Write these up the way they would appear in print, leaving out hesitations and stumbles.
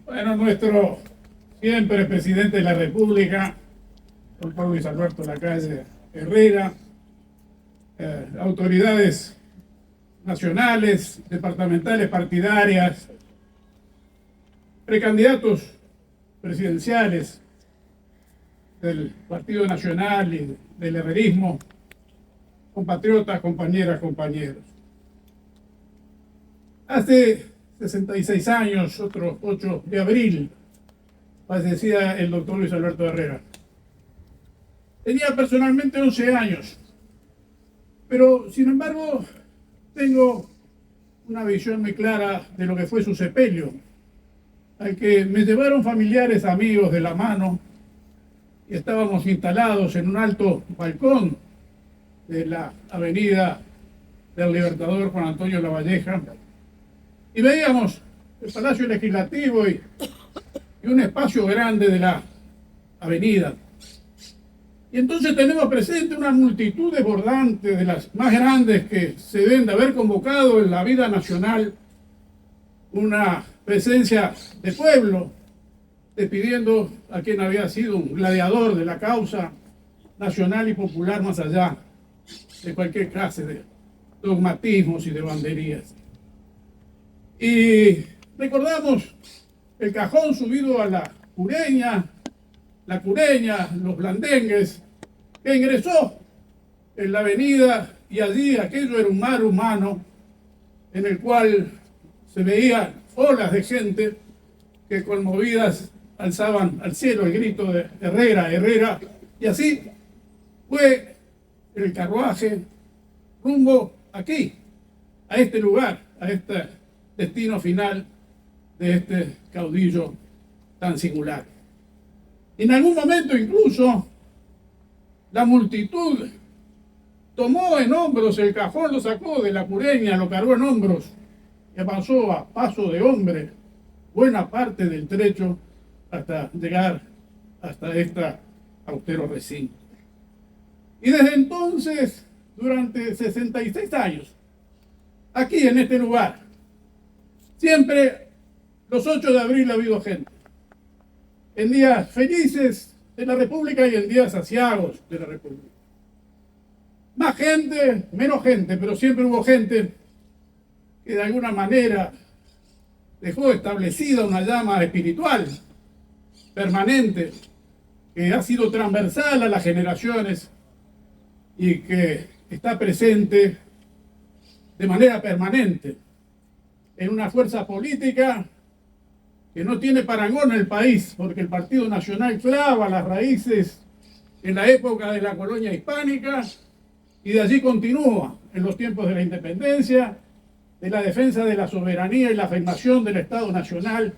Bueno, nuestro siempre presidente de la República, doctor Luis Alberto Lacalle Herrera, autoridades nacionales, departamentales, partidarias, precandidatos presidenciales del Partido Nacional y del herrerismo, compatriotas, compañeras, compañeros. Hace 66 años, otro 8 de abril, fallecía el doctor Luis Alberto Herrera. Tenía personalmente 11 años, pero sin embargo tengo una visión muy clara de lo que fue su sepelio, al que me llevaron familiares, amigos de la mano, y estábamos instalados en un alto balcón de la avenida del Libertador Juan Antonio Lavalleja, y veíamos el Palacio Legislativo y un espacio grande de la avenida. Y entonces tenemos presente una multitud desbordante, de las más grandes que se deben de haber convocado en la vida nacional, una presencia de pueblo, despidiendo a quien había sido un gladiador de la causa nacional y popular más allá de cualquier clase de dogmatismos y de banderías. Y recordamos el cajón subido a la cureña, los blandengues, que ingresó en la avenida, y allí aquello era un mar humano en el cual se veían olas de gente que conmovidas alzaban al cielo el grito de Herrera, Herrera, y así fue el carruaje rumbo aquí, a este lugar, a este destino final de este caudillo tan singular. En algún momento incluso la multitud tomó en hombros el cajón, lo sacó de la cureña, lo cargó en hombros y avanzó a paso de hombre buena parte del trecho hasta llegar hasta este austero recinto. Y desde entonces, durante 66 años, aquí en este lugar, siempre los 8 de abril ha habido gente. En días felices de la República y en días aciagos de la República. Más gente, menos gente, pero siempre hubo gente que de alguna manera dejó establecida una llama espiritual permanente, que ha sido transversal a las generaciones y que está presente de manera permanente en una fuerza política que no tiene parangón en el país, porque el Partido Nacional clava las raíces en la época de la colonia hispánica y de allí continúa en los tiempos de la independencia, de la defensa de la soberanía y la afirmación del Estado Nacional,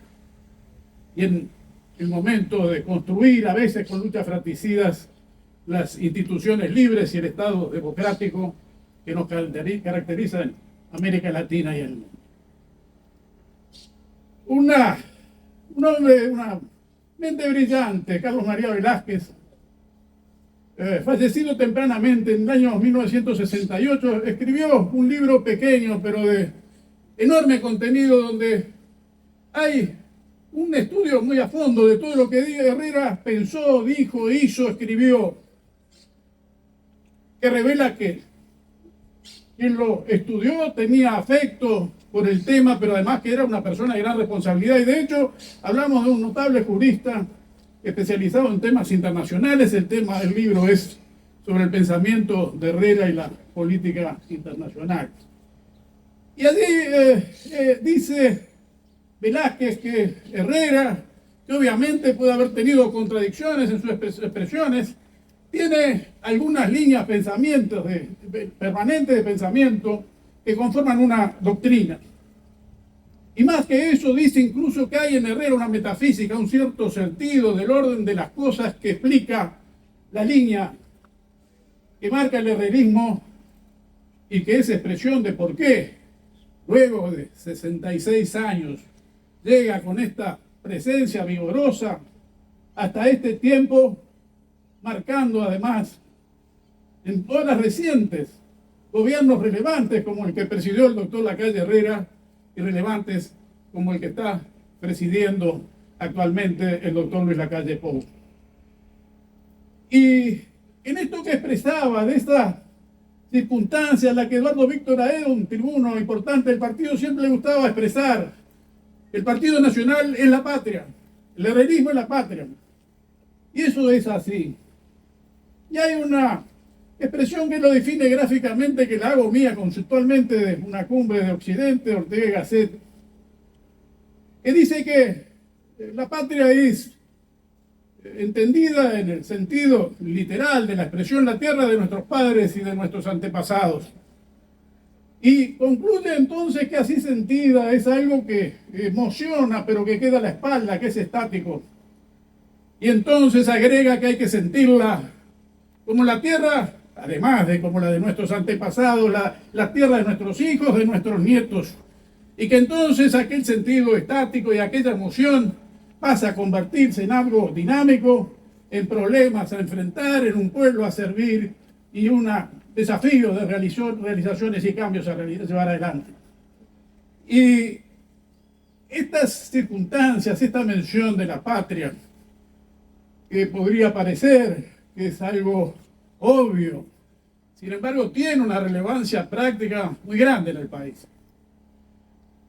y en el momento de construir, a veces con luchas fratricidas, las instituciones libres y el Estado democrático que nos caracteriza en América Latina y el mundo. Un hombre, una mente brillante, Carlos María Velázquez, fallecido tempranamente en el año 1968, escribió un libro pequeño pero de enorme contenido, donde hay un estudio muy a fondo de todo lo que Herrera pensó, dijo, hizo, escribió, que revela que quien lo estudió tenía afecto por el tema, pero además que era una persona de gran responsabilidad. Y de hecho, hablamos de un notable jurista especializado en temas internacionales. El tema del libro es sobre el pensamiento de Herrera y la política internacional. Y allí dice Velázquez que Herrera, que obviamente puede haber tenido contradicciones en sus expresiones, tiene algunas líneas permanentes de pensamiento que conforman una doctrina. Y más que eso, dice incluso que hay en Herrera una metafísica, un cierto sentido del orden de las cosas que explica la línea que marca el herrerismo y que es expresión de por qué, luego de 66 años, llega con esta presencia vigorosa hasta este tiempo, marcando además en todas las recientes gobiernos relevantes como el que presidió el doctor Lacalle Herrera y relevantes como el que está presidiendo actualmente el doctor Luis Lacalle Pou. Y en esto que expresaba, de esta circunstancia en la que Eduardo Víctora era un tribuno importante del partido, siempre le gustaba expresar: el Partido Nacional es la patria, el herrerismo es la patria. Y eso es así. Y hay una expresión que lo define gráficamente, que la hago mía conceptualmente, de una cumbre de Occidente, Ortega y Gasset, que dice que la patria es entendida en el sentido literal de la expresión, la tierra de nuestros padres y de nuestros antepasados. Y concluye entonces que así sentida es algo que emociona, pero que queda a la espalda, que es estático. Y entonces agrega que hay que sentirla como la tierra, además de como la de nuestros antepasados, la tierra de nuestros hijos, de nuestros nietos. Y que entonces aquel sentido estático y aquella emoción pasa a convertirse en algo dinámico, en problemas a enfrentar, en un pueblo a servir y un desafío de realizaciones y cambios a llevar adelante. Y estas circunstancias, esta mención de la patria, que podría parecer que es algo obvio, sin embargo tiene una relevancia práctica muy grande en el país.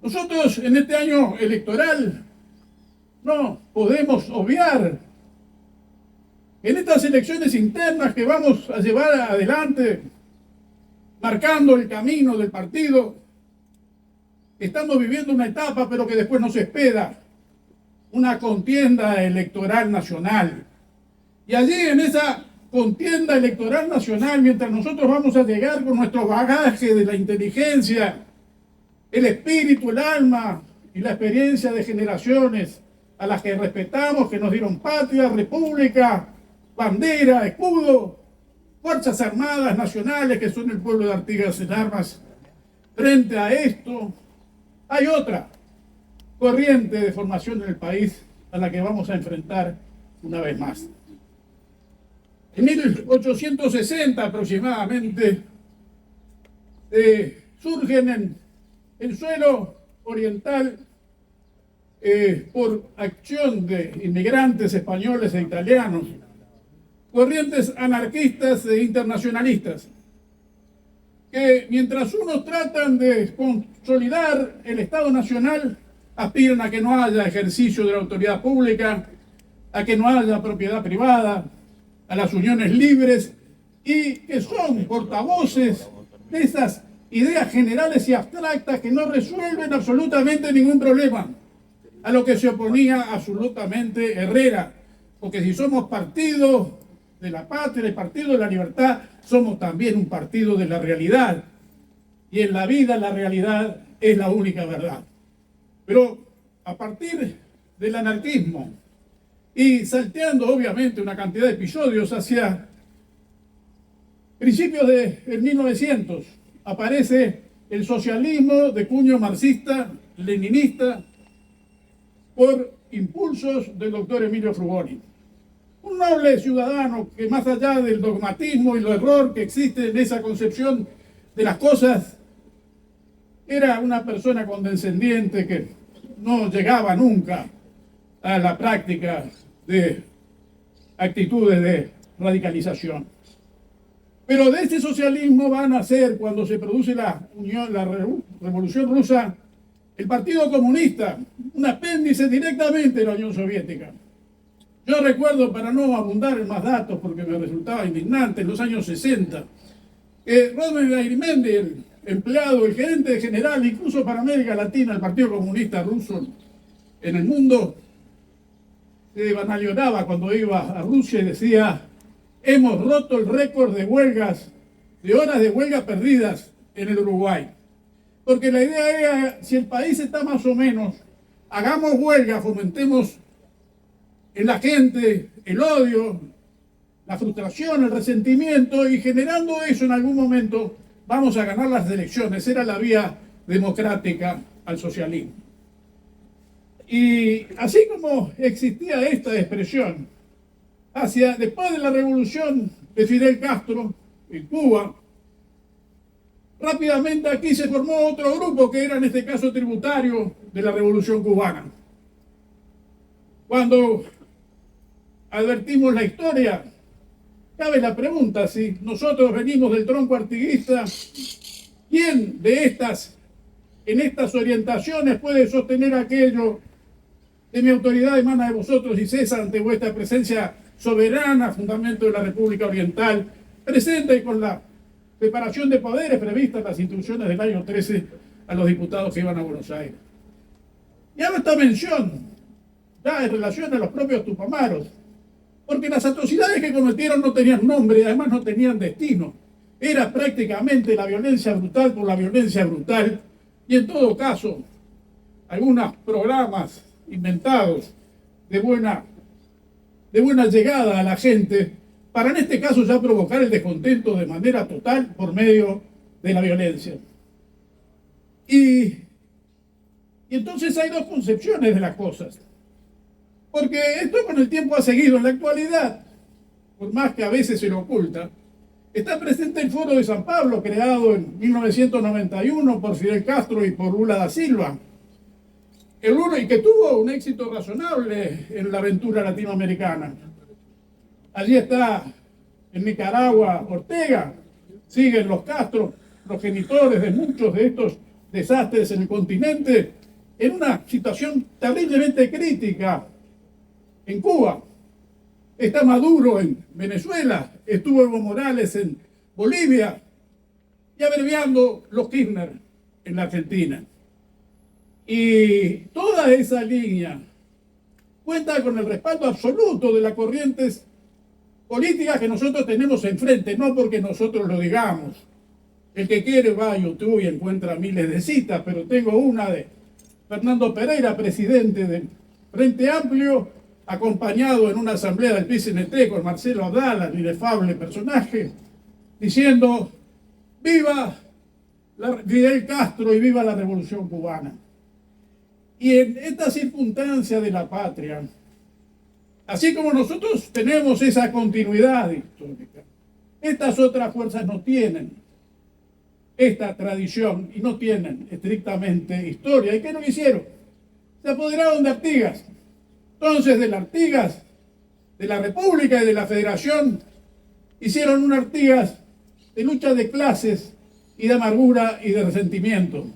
Nosotros en este año electoral no podemos obviar en estas elecciones internas que vamos a llevar adelante, marcando el camino del partido, estamos viviendo una etapa, pero que después nos espera una contienda electoral nacional. Y allí, en esa contienda electoral nacional, mientras nosotros vamos a llegar con nuestro bagaje de la inteligencia, el espíritu, el alma y la experiencia de generaciones a las que respetamos, que nos dieron patria, república, bandera, escudo, fuerzas armadas nacionales, que son el pueblo de Artigas en armas. Frente a esto, hay otra corriente de formación en el país a la que vamos a enfrentar una vez más. En 1860 aproximadamente surgen en el suelo oriental, por acción de inmigrantes españoles e italianos, corrientes anarquistas e internacionalistas, que mientras unos tratan de consolidar el Estado Nacional, aspiran a que no haya ejercicio de la autoridad pública, a que no haya propiedad privada, a las uniones libres, y que son portavoces de esas ideas generales y abstractas que no resuelven absolutamente ningún problema, a lo que se oponía absolutamente Herrera, porque si somos partido de la patria, el partido de la libertad, somos también un partido de la realidad, y en la vida la realidad es la única verdad. Pero a partir del anarquismo y salteando obviamente una cantidad de episodios hacia principios del 1900, aparece el socialismo de cuño marxista, leninista, por impulsos del doctor Emilio Frugoni. Un noble ciudadano que, más allá del dogmatismo y el error que existe en esa concepción de las cosas, era una persona condescendiente que no llegaba nunca a la práctica de actitudes de radicalización. Pero de este socialismo va a nacer, cuando se produce la Revolución Rusa, el Partido Comunista, un apéndice directamente de la Unión Soviética. Yo recuerdo, para no abundar en más datos porque me resultaba indignante, en los años 60, que Rodman Airimendi, el empleado, el gerente general, incluso para América Latina, el Partido Comunista Ruso en el mundo, se vanagloriaba cuando iba a Rusia y decía: hemos roto el récord de huelgas, de horas de huelga perdidas en el Uruguay. Porque la idea era, si el país está más o menos, hagamos huelga, fomentemos en la gente el odio, la frustración, el resentimiento, y generando eso en algún momento vamos a ganar las elecciones. Era la vía democrática al socialismo. Y así como existía esta expresión, después de la revolución de Fidel Castro en Cuba, rápidamente aquí se formó otro grupo que era en este caso tributario de la revolución cubana. Cuando advertimos la historia, cabe la pregunta, si nosotros venimos del tronco artiguista, ¿quién en estas orientaciones puede sostener aquello de mi autoridad emana de vosotros y cesa ante vuestra presencia soberana, fundamento de la República Oriental, presente con la separación de poderes prevista en las instrucciones del año 13 a los diputados que iban a Buenos Aires? Y hago esta mención ya en relación a los propios tupamaros, porque las atrocidades que cometieron no tenían nombre y además no tenían destino. Era prácticamente la violencia brutal por la violencia brutal, y en todo caso, algunos programas inventados de buena llegada a la gente, para en este caso ya provocar el descontento de manera total por medio de la violencia. Y entonces hay dos concepciones de las cosas, porque esto con el tiempo ha seguido. En la actualidad, por más que a veces se lo oculta, está presente el Foro de San Pablo, creado en 1991 por Fidel Castro y por Lula da Silva, y que tuvo un éxito razonable en la aventura latinoamericana. Allí está en Nicaragua Ortega, siguen los Castro, progenitores de muchos de estos desastres en el continente, en una situación terriblemente crítica. En Cuba está Maduro en Venezuela, estuvo Evo Morales en Bolivia y abreviando los Kirchner en la Argentina. Y toda esa línea cuenta con el respaldo absoluto de las corrientes políticas que nosotros tenemos enfrente, no porque nosotros lo digamos. El que quiere va a YouTube y encuentra miles de citas, pero tengo una de Fernando Pereira, presidente del Frente Amplio, acompañado en una asamblea del PCNT con Marcelo Abdala, el inefable personaje, diciendo: ¡viva Fidel Castro y viva la Revolución Cubana! Y en esta circunstancia de la patria, así como nosotros tenemos esa continuidad histórica, estas otras fuerzas no tienen esta tradición y no tienen estrictamente historia. ¿Y qué no hicieron? Se apoderaron de Artigas. Entonces, de las Artigas, de la República y de la Federación, hicieron un Artigas de lucha de clases y de amargura y de resentimiento.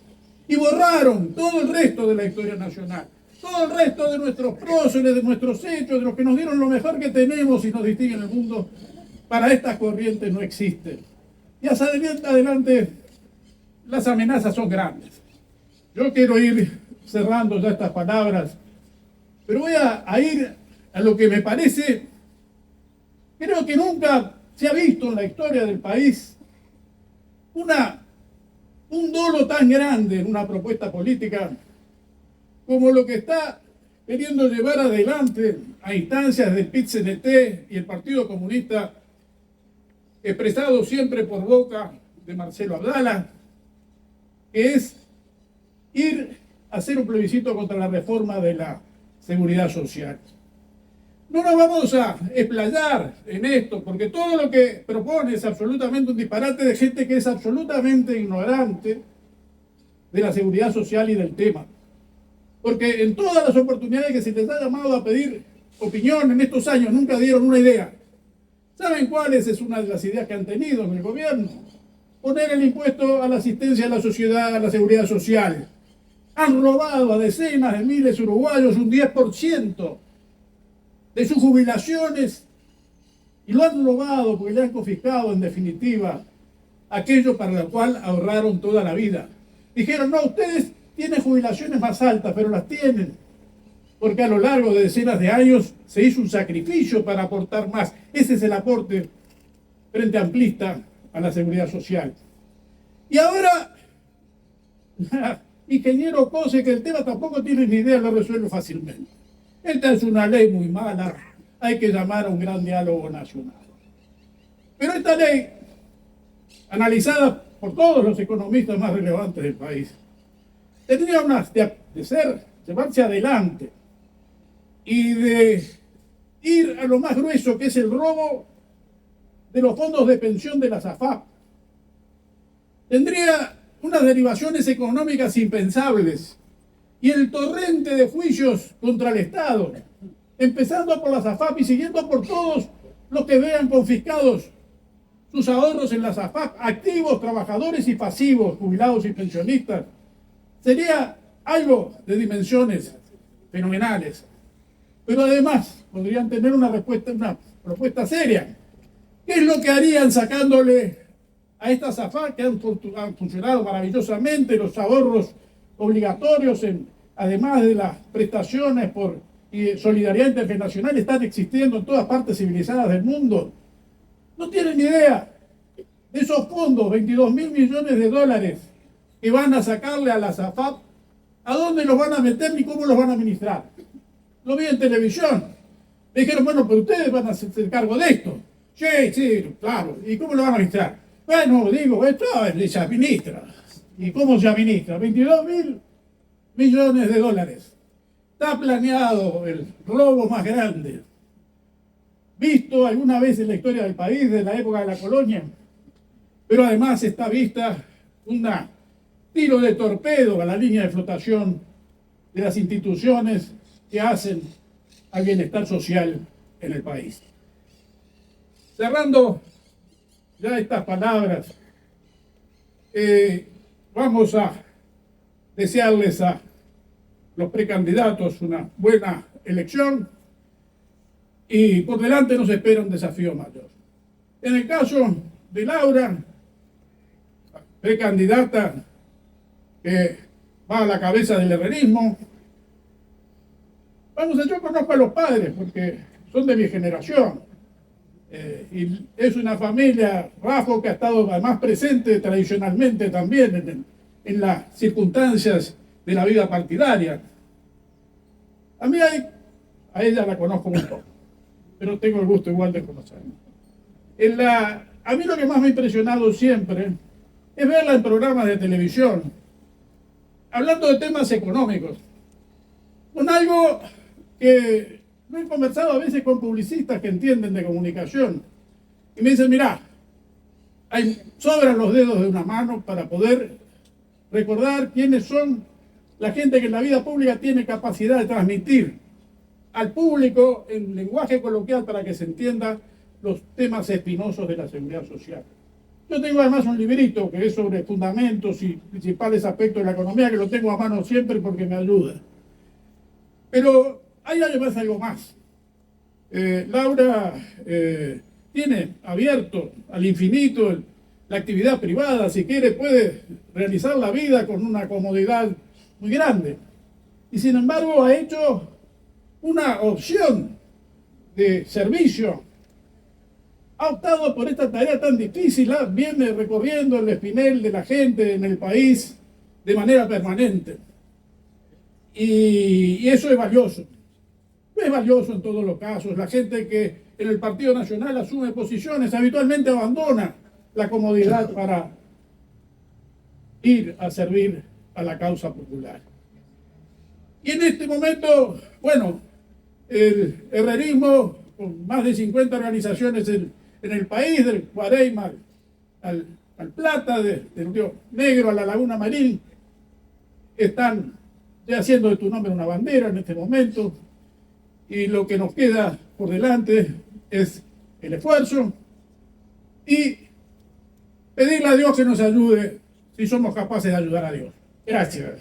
Y borraron todo el resto de la historia nacional, todo el resto de nuestros próceres, de nuestros hechos, de los que nos dieron lo mejor que tenemos y nos distinguen en el mundo. Para estas corrientes no existen. Y hacia adelante las amenazas son grandes. Yo quiero ir cerrando ya estas palabras, pero voy a ir a lo que me parece, creo que nunca se ha visto en la historia del país un dolo tan grande en una propuesta política como lo que está queriendo llevar adelante a instancias del PIT-CNT y el Partido Comunista, expresado siempre por boca de Marcelo Abdala, que es ir a hacer un plebiscito contra la reforma de la seguridad social. No nos vamos a explayar en esto, porque todo lo que propone es absolutamente un disparate de gente que es absolutamente ignorante de la seguridad social y del tema. Porque en todas las oportunidades que se les ha llamado a pedir opinión en estos años, nunca dieron una idea. ¿Saben cuáles es una de las ideas que han tenido en el gobierno? Poner el impuesto a la asistencia a la sociedad, a la seguridad social. Han robado a decenas de miles de uruguayos un 10% de sus jubilaciones, y lo han robado porque le han confiscado en definitiva aquello para lo cual ahorraron toda la vida. Dijeron: no, ustedes tienen jubilaciones más altas, pero las tienen porque a lo largo de decenas de años se hizo un sacrificio para aportar más. Ese es el aporte frente amplista a la seguridad social. Y ahora, ingeniero Cose, que el tema tampoco tiene ni idea, lo resuelve fácilmente. Esta es una ley muy mala, hay que llamar a un gran diálogo nacional. Pero esta ley, analizada por todos los economistas más relevantes del país, tendría llevarse adelante y de ir a lo más grueso, que es el robo de los fondos de pensión de las AFAP. Tendría unas derivaciones económicas impensables y el torrente de juicios contra el Estado empezando por las AFAP y siguiendo por todos los que vean confiscados sus ahorros en las AFAP, activos, trabajadores y pasivos, jubilados y pensionistas. Sería algo de dimensiones fenomenales. Pero además podrían tener una propuesta seria. ¿Qué es lo que harían sacándole a estas AFAP que han funcionado maravillosamente los ahorros obligatorios, además de las prestaciones por solidaridad internacional, están existiendo en todas partes civilizadas del mundo? No tienen ni idea de esos fondos, 22.000 millones de dólares que van a sacarle a las AFAP, a dónde los van a meter ni cómo los van a administrar. Lo vi en televisión. Me dijeron, bueno, pero ustedes van a hacerse cargo de esto. Sí, sí, claro. ¿Y cómo lo van a administrar? Bueno, digo, esto se administra. ¿Y cómo se administra? 22.000 millones de dólares. Está planeado el robo más grande visto alguna vez en la historia del país, de la época de la colonia. Pero además está vista un tiro de torpedo a la línea de flotación de las instituciones que hacen al bienestar social en el país. Cerrando ya estas palabras, vamos a desearles a los precandidatos una buena elección y por delante nos espera un desafío mayor. En el caso de Laura, precandidata que va a la cabeza del herrerismo, yo conozco a los padres porque son de mi generación. Y es una familia, Raffo, que ha estado además presente tradicionalmente también en las circunstancias de la vida partidaria. A ella la conozco muy poco, pero tengo el gusto igual de conocerla. A mí lo que más me ha impresionado siempre es verla en programas de televisión, hablando de temas económicos, con algo que me he conversado a veces con publicistas que entienden de comunicación, y me dicen, mirá, sobran los dedos de una mano para poder recordar quiénes son la gente que en la vida pública tiene capacidad de transmitir al público en lenguaje coloquial para que se entienda los temas espinosos de la seguridad social. Yo tengo además un librito que es sobre fundamentos y principales aspectos de la economía, que lo tengo a mano siempre porque me ayuda. Pero hay además algo más. Laura tiene abierto al infinito la actividad privada. Si quiere puede realizar la vida con una comodidad muy grande. Y sin embargo ha hecho una opción de servicio. Ha optado por esta tarea tan difícil, viene recorriendo el espinel de la gente en el país de manera permanente. Y eso es valioso. Es valioso en todos los casos. La gente que en el Partido Nacional asume posiciones habitualmente abandona la comodidad para ir a servir a la causa popular. Y en este momento, bueno, el herrerismo, con más de 50 organizaciones en el país, del Guareima al Plata, del Río Negro a la Laguna Marín, están ya haciendo de tu nombre una bandera en este momento. Y lo que nos queda por delante es el esfuerzo y pedirle a Dios que nos ayude si somos capaces de ayudar a Dios. Gracias.